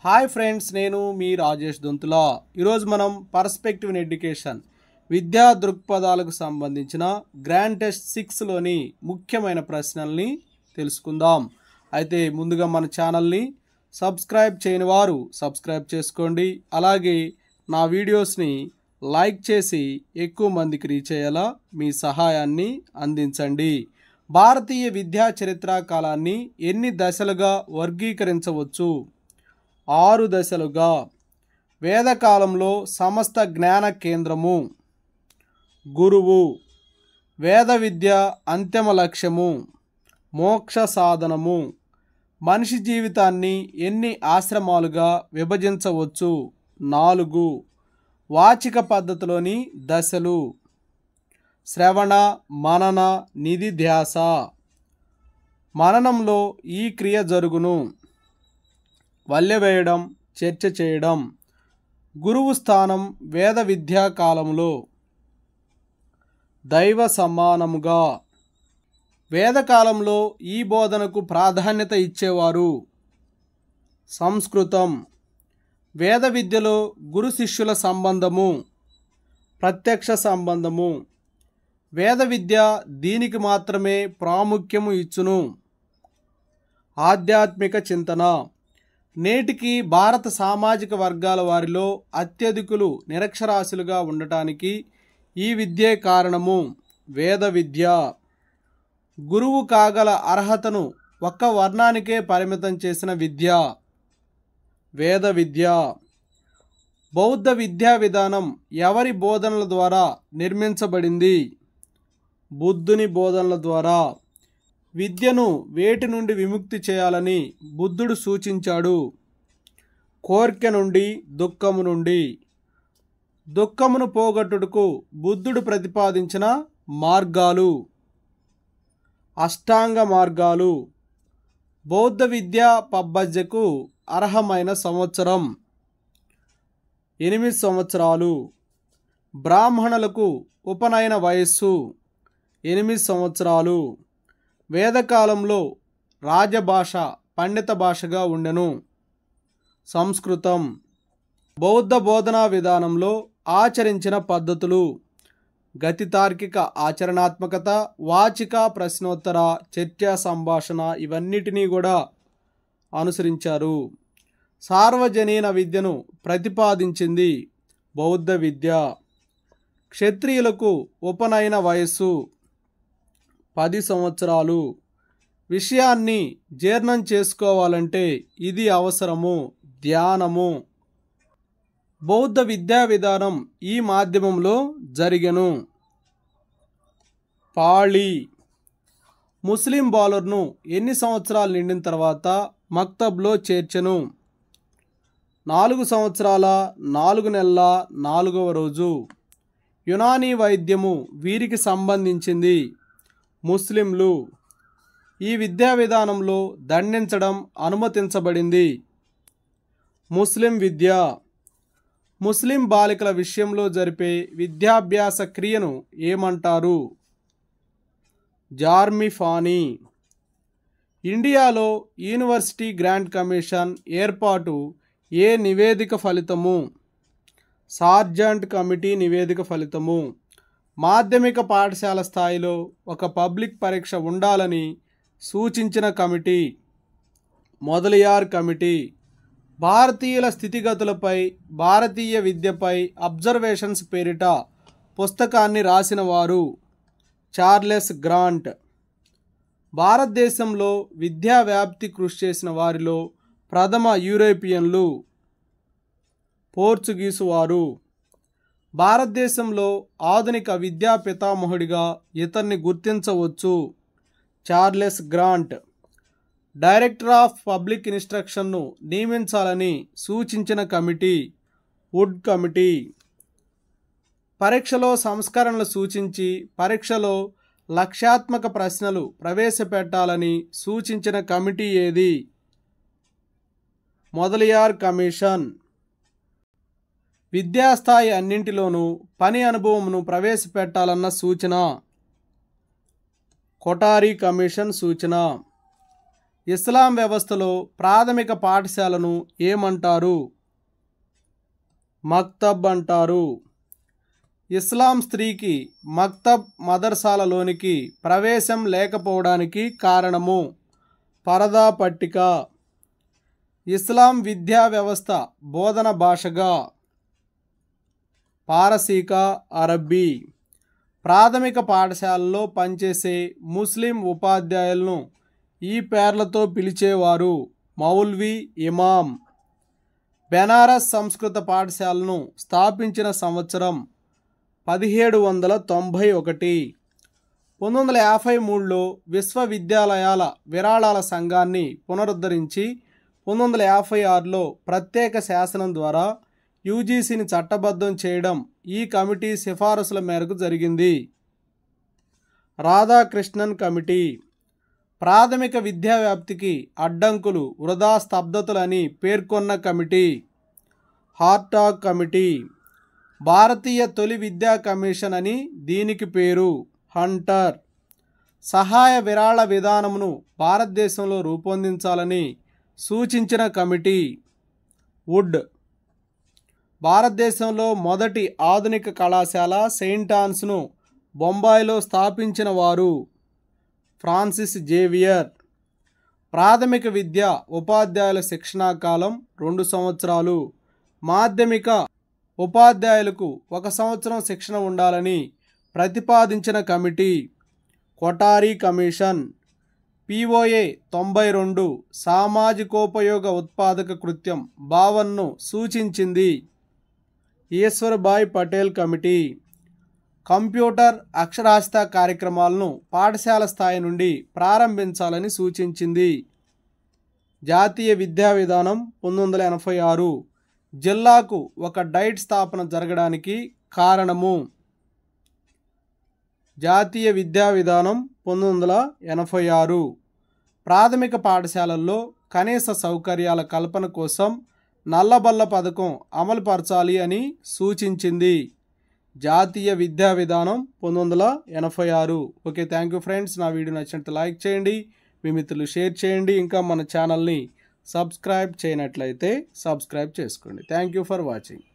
Hi friends, నేను మీ రాజేష్ దొంతులా. ఈరోజు మనం పర్స్పెక్టివ్ ఇన్ ఎడ్యుకేషన్ విద్యా దృక్పథాలకు సంబంధించిన గ్రాండ్ టెస్ట్ 6లోని ముఖ్యమైన ప్రశ్నల్ని తెలుసుకుందాం. అయితే ముందుగా మన ఛానల్ని సబ్స్క్రైబ్ చేయని వారు సబ్స్క్రైబ్ చేసుకోండి. అలాగే నా వీడియోస్ని లైక్ చేసి ఎక్కువ మందికి రీచ్ అయ్యేలా మీ సహాయాన్ని అందించండి. భారతీయ విద్యా చరిత్ర కాలాన్ని ఎన్ని దశలుగా వర్గీకరించవచ్చు? 6 దశలుగా. వేదకాలంలో సమస్త జ్ఞాన కేంద్రము గురువు. వేద విద్య అంతిమ లక్ష్యము మోక్ష సాధనము. మనిషి జీవితాన్ని ఎన్ని ఆశ్రమాలుగా విభజించవచ్చు? 4. వాచిక పద్ధతిలోని దశలు శ్రవణ, మనన, నిధిధ్యాస. మననంలో ఈ క్రియ జరుగును. వల్లె వేయడం, చర్చ చేయడం. గురువు స్థానం వేద విద్యా కాలంలో దైవ సమానముగా. వేదకాలంలో ఈ బోధనకు ప్రాధాన్యత ఇచ్చేవారు. సంస్కృతం. వేద విద్యలో గురు శిష్యుల సంబంధము ప్రత్యక్ష సంబంధము. వేద విద్య దీనికి మాత్రమే ప్రాముఖ్యము ఇచ్చును. ఆధ్యాత్మిక చింతన. నేటికి భారత సామాజిక వర్గాల వారిలో అత్యధికులు నిరక్షరాస్యులుగా ఉండటానికి ఈ విద్యే కారణము. వేద విద్య. గురువు కాగల అర్హతను ఒక్క వర్ణానికే పరిమితం చేసిన విద్య వేద విద్య. బౌద్ధ విద్యా విధానం ఎవరి బోధనల ద్వారా నిర్మించబడింది? బుద్ధుని బోధనల ద్వారా. విద్యను వేటి నుండి విముక్తి చేయాలని బుద్ధుడు సూచించాడు? కోర్కె నుండి, దుఃఖము నుండి. దుఃఖమును పోగొట్టుటకు బుద్ధుడు ప్రతిపాదించిన మార్గాలు అష్టాంగ మార్గాలు. బౌద్ధ విద్యా పబ్బజ్జకు అర్హమైన సంవత్సరం 8 సంవత్సరాలు. బ్రాహ్మణులకు ఉపనయన వయస్సు 8 సంవత్సరాలు. వేదకాలంలో రాజభాష పండిత భాషగా ఉండెను. సంస్కృతం. బౌద్ధ బోధనా విధానంలో ఆచరించిన పద్ధతులు గతి తార్కిక ఆచరణాత్మకత, వాచిక ప్రశ్నోత్తర, చర్చా సంభాషణ ఇవన్నిటినీ కూడా అనుసరించారు. సార్వజనీన విద్యను ప్రతిపాదించింది బౌద్ధ విద్య. క్షత్రియులకు ఉపనయన వయస్సు 10 సంవత్సరాలు. విషయాన్ని జీర్ణం చేసుకోవాలంటే ఇది అవసరము. ధ్యానము. బౌద్ధ విద్యా విధానం ఈ మాధ్యమంలో జరిగెను. పాళీ. ముస్లిం బౌలర్ను ఎన్ని సంవత్సరాలు నిండిన తర్వాత మక్తబ్లో చేర్చెను? 4 సంవత్సరాల 4 నెలల 4వ రోజు. యునానీ వైద్యము వీరికి సంబంధించింది. ముస్లింలు. ఈ విద్యా విధానంలో దండించడం అనుమతించబడింది. ముస్లిం విద్య. ముస్లిం బాలికల విషయంలో జరిపే విద్యాభ్యాస క్రియను ఏమంటారు? జార్మిఫానీ. ఇండియాలో యూనివర్సిటీ గ్రాంట్ కమిషన్ ఏర్పాటు ఏ నివేదిక ఫలితము? సార్జెంట్ కమిటీ నివేదిక ఫలితము. మాధ్యమిక పాఠశాల స్థాయిలో ఒక పబ్లిక్ పరీక్ష ఉండాలని సూచించిన కమిటీ మొదలియార్ కమిటీ. భారతీయుల స్థితిగతులపై, భారతీయ విద్యపై అబ్జర్వేషన్స్ పేరిట పుస్తకాన్ని రాసిన వారు చార్లెస్ గ్రాంట్. భారతదేశంలో విద్యా వ్యాప్తి కృషి చేసిన వారిలో ప్రథమ యూరోపియన్లు పోర్చుగీసు వారు. భారతదేశంలో ఆధునిక విద్యా పితామహుడిగా ఇతన్ని గుర్తించవచ్చు. Charles Grant. Director of public ఇన్స్ట్రక్షన్ను నియమించాలని సూచించిన కమిటీ వుడ్ కమిటీ. పరీక్షలో సంస్కరణలు సూచించి పరీక్షలో లక్ష్యాత్మక ప్రశ్నలు ప్రవేశపెట్టాలని సూచించిన కమిటీ ఏది? మొదలియార్ కమిషన్. విద్యాస్థాయి అన్నింటిలోనూ పని అనుభవమును ప్రవేశపెట్టాలన్న సూచన కొఠారి కమిషన్ సూచన. ఇస్లాం వ్యవస్థలో ప్రాథమిక పాఠశాలను ఏమంటారు? మక్తబ్ అంటారు. ఇస్లాం స్త్రీకి మక్తబ్ మదర్సాలలోనికి ప్రవేశం లేకపోవడానికి కారణము పరదా పట్టిక. ఇస్లాం విద్యా వ్యవస్థ బోధన భాషగా పారసీక, అరబ్బీ. ప్రాథమిక పాఠశాలలో పనిచేసే ముస్లిం ఉపాధ్యాయులను ఈ పేర్లతో పిలిచేవారు: మౌల్వీ, ఇమాం. బెనారస్ సంస్కృత పాఠశాలను స్థాపించిన సంవత్సరం 1791. 1953లో విశ్వవిద్యాలయాల విరాళాల సంఘాన్ని పునరుద్ధరించి 1956లో ప్రత్యేక శాసనం ద్వారా యూజీసీని చట్టబద్ధం చేయడం ఈ కమిటీ సిఫారసుల మేరకు జరిగింది. రాధాకృష్ణన్ కమిటీ. ప్రాథమిక విద్యా వ్యాప్తికి అడ్డంకులు వృధా స్తబ్దతలని పేర్కొన్న కమిటీ హార్టాగ్ కమిటీ. భారతీయ తొలి విద్యా కమిషన్ అని దీనికి పేరు హంటర్. సహాయ విరాళ విధానమును భారతదేశంలో రూపొందించాలని సూచించిన కమిటీ వుడ్. భారతదేశంలో మొదటి ఆధునిక కళాశాల సెయింట్ ఆన్స్ను బొంబాయిలో స్థాపించిన వారు ఫ్రాన్సిస్ జేవియర్. ప్రాథమిక విద్య ఉపాధ్యాయుల శిక్షణా కాలం 2 సంవత్సరాలు. మాధ్యమిక ఉపాధ్యాయులకు 1 సంవత్సరం శిక్షణ ఉండాలని ప్రతిపాదించిన కమిటీ కొఠారి కమిషన్. పిఓఏ 92 సామాజికోపయోగ ఉత్పాదక కృత్యం భావనను సూచించింది. ఈశ్వర్భాయ్ పటేల్ కమిటీ. కంప్యూటర్ అక్షరాస్యత కార్యక్రమాలను పాఠశాల స్థాయి నుండి ప్రారంభించాలని సూచించింది. జాతీయ విద్యా విధానం 1986 జిల్లాకు ఒక డైట్ స్థాపన జరగడానికి కారణము. జాతీయ విద్యా విధానం 1986 ప్రాథమిక పాఠశాలల్లో కనీస సౌకర్యాల కల్పన కోసం నల్లబల్ల పథకం అమలుపరచాలి అని సూచించింది. జాతీయ విద్యా విధానం 1986. Okay, thank you friends. నా వీడియో నచ్చినట్టు లైక్ చేయండి, మీ మిత్రులు షేర్ చేయండి. ఇంకా మన ఛానల్ని సబ్స్క్రైబ్ చేయనట్లయితే సబ్స్క్రైబ్ చేసుకోండి. Thank you for watching.